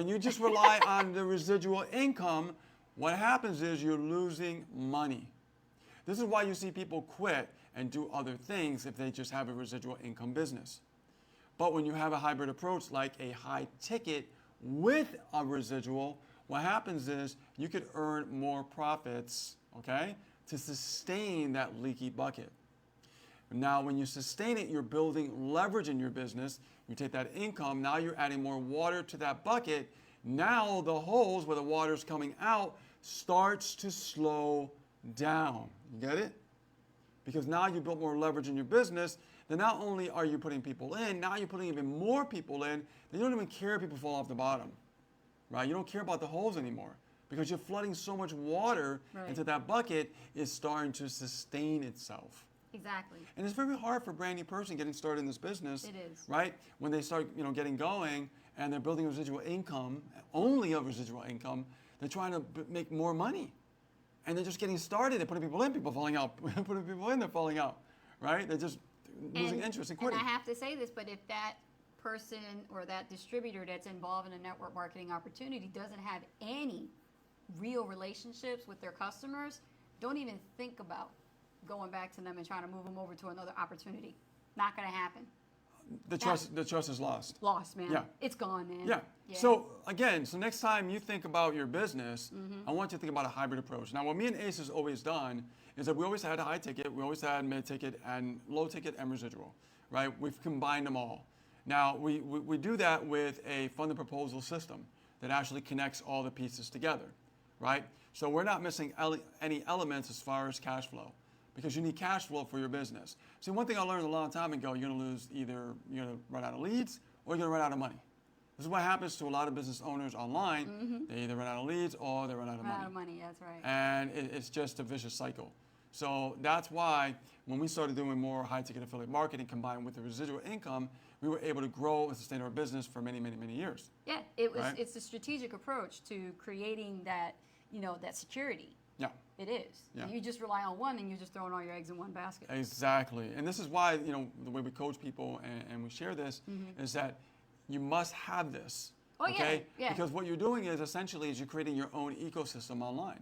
When you just rely on the residual income, what happens is you're losing money. This is why you see people quit and do other things if they just have a residual income business. But when you have a hybrid approach like a high ticket with a residual, what happens is you could earn more profits, okay, to sustain that leaky bucket. Now, when you sustain it, you're building leverage in your business. You take that income, now you're adding more water to that bucket. Now the holes where the water's coming out starts to slow down. You get it? Because now you built more leverage in your business, then not only are you putting people in, now you're putting even more people in, then you don't even care if people fall off the bottom, right? You don't care about the holes anymore because you're flooding so much water into that bucket, it's starting to sustain itself. Exactly. And it's very hard for a brand new person getting started in this business. It is. Right? When they start, getting going and they're building residual income, only a residual income, they're trying to make more money. And they're just getting started. They're putting people in, people falling out. Putting people in, they're falling out. Right? They're just losing interest and quitting. And I have to say this, but if that person or that distributor that's involved in a network marketing opportunity doesn't have any real relationships with their customers, don't even think about going back to them and trying to move them over to another opportunity. Not going to happen. The trust is lost. Lost, man. Yeah. It's gone, man. Yeah. So again, next time you think about your business, I want you to think about a hybrid approach. Now, what me and Ace has always done is that we always had a high ticket, we always had mid ticket and low ticket and residual, right? We've combined them all. Now, we do that with a funded proposal system that actually connects all the pieces together, right? So we're not missing any elements as far as cash flow, because you need cash flow for your business. See, one thing I learned a long time ago, you're gonna lose you're gonna run out of leads or you're gonna run out of money. This is what happens to a lot of business owners online. They either run out of leads or they run out of money. Run out of money, that's right. And it's just a vicious cycle. So that's why when we started doing more high ticket affiliate marketing combined with the residual income, we were able to grow and sustain our business for many, many, many years. Yeah, it's a strategic approach to creating that, that security. Yeah. It is. Yeah. You just rely on one and you're just throwing all your eggs in one basket. Exactly. And this is why, the way we coach people and we share this is that you must have this. Oh, okay? Yeah. Because what you're doing is essentially you're creating your own ecosystem online.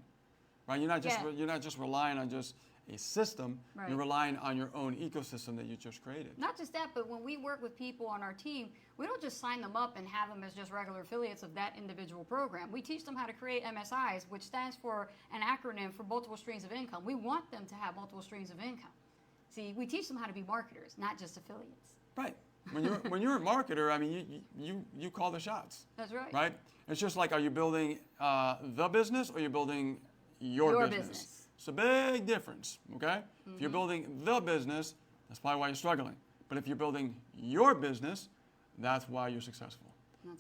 Right? You're not just relying on just a system, you're relying on your own ecosystem that you just created. Not just that, but when we work with people on our team, we don't just sign them up and have them as just regular affiliates of that individual program. We teach them how to create MSIs, which stands for an acronym for multiple streams of income. We want them to have multiple streams of income. See, we teach them how to be marketers, not just affiliates. Right. When you're a marketer, I mean, you call the shots. That's right. Right? It's just like, are you building the business or you're building your business? It's a big difference, okay? If you're building the business, that's probably why you're struggling. But if you're building your business, that's why you're successful. That's right.